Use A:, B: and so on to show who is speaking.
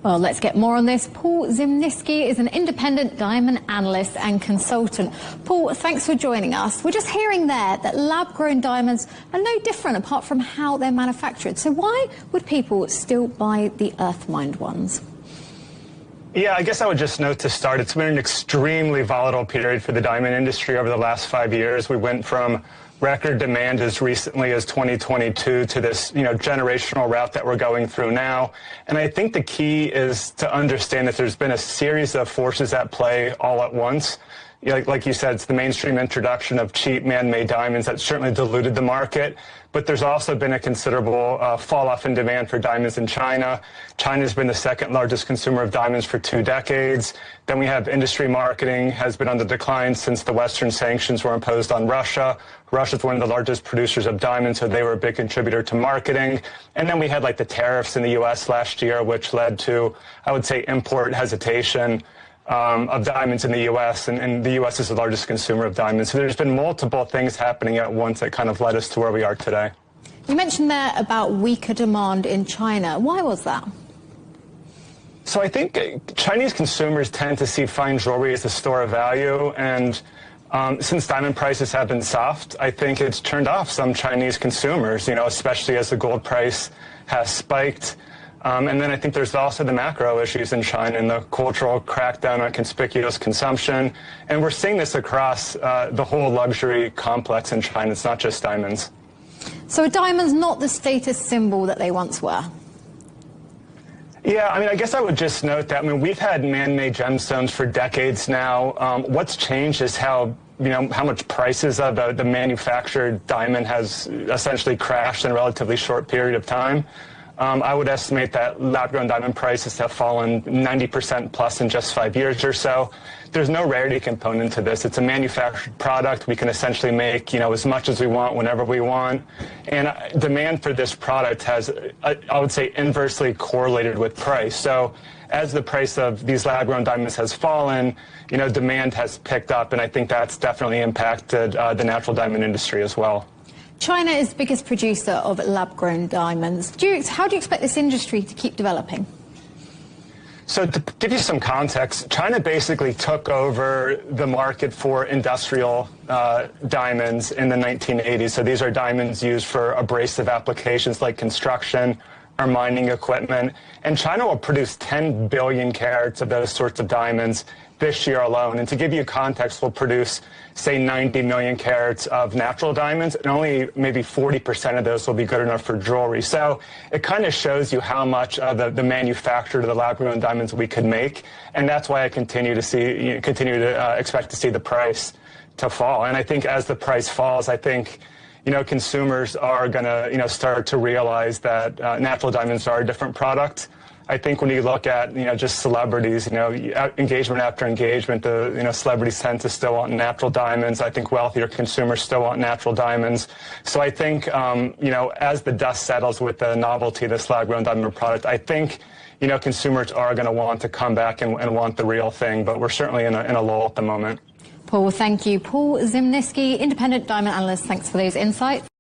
A: Well, let's get more on this. Paul Zimnisky is an independent diamond analyst and consultant. Paul, thanks for joining us. We're just hearing there that lab-grown diamonds are no different apart from how they're manufactured. So why would people still buy the earth-mined ones?
B: Yeah, I guess I would just note to start, it's been an extremely volatile period for the diamond industry over the last 5 years. We went from record demand as recently as 2022 to this, generational route that we're going through now. And I think the key is to understand that there's been a series of forces at play all at once. Like you said, it's the mainstream introduction of cheap man-made diamonds that certainly diluted the market. But there's also been a considerable fall-off in demand for diamonds in China. China's been the second largest consumer of diamonds for 2 decades. Then we have industry marketing has been on the decline since the Western sanctions were imposed on Russia. Russia's one of the largest producers of diamonds, so they were a big contributor to marketing. And then we had the tariffs in the U.S. last year, which led to, I would say, import hesitation of diamonds in the U.S., and the U.S. is the largest consumer of diamonds. So there's been multiple things happening at once that kind of led us to where we are today.
A: You mentioned there about weaker demand in China. Why was that?
B: So I think Chinese consumers tend to see fine jewelry as a store of value, and since diamond prices have been soft, I think it's turned off some Chinese consumers, especially as the gold price has spiked. And then I think there's also the macro issues in China and the cultural crackdown on conspicuous consumption. And we're seeing this across the whole luxury complex in China. It's not just diamonds.
A: So are diamonds not the status symbol that they once were?
B: Yeah, I guess I would just note that, we've had man-made gemstones for decades now. What's changed is how much prices of the manufactured diamond has essentially crashed in a relatively short period of time. I would estimate that lab-grown diamond prices have fallen 90% plus in just 5 years or so. There's no rarity component to this. It's a manufactured product. We can essentially make, as much as we want, whenever we want. And demand for this product has, I would say, inversely correlated with price. So as the price of these lab-grown diamonds has fallen, demand has picked up, and I think that's definitely impacted the natural diamond industry as well.
A: China is the biggest producer of lab-grown diamonds. How do you expect this industry to keep developing?
B: So to give you some context, China basically took over the market for industrial diamonds in the 1980s. So these are diamonds used for abrasive applications like construction or mining equipment. And China will produce 10 billion carats of those sorts of diamonds this year alone. And to give you context, we'll produce, say, 90 million carats of natural diamonds, and only maybe 40% of those will be good enough for jewelry. So it kind of shows you how much of the manufactured of the lab-grown diamonds we could make, and that's why I continue to expect to see the price to fall. And I think as the price falls, I think consumers are going to start to realize that natural diamonds are a different product. I think when you look at, just celebrities, engagement after engagement, the, celebrities tend to still want natural diamonds. I think wealthier consumers still want natural diamonds. So I think, as the dust settles with the novelty of this lab-grown diamond product, I think, consumers are going to want to come back and want the real thing, but we're certainly in a lull at the moment.
A: Paul, thank you. Paul Zimnisky, independent diamond analyst, thanks for those insights.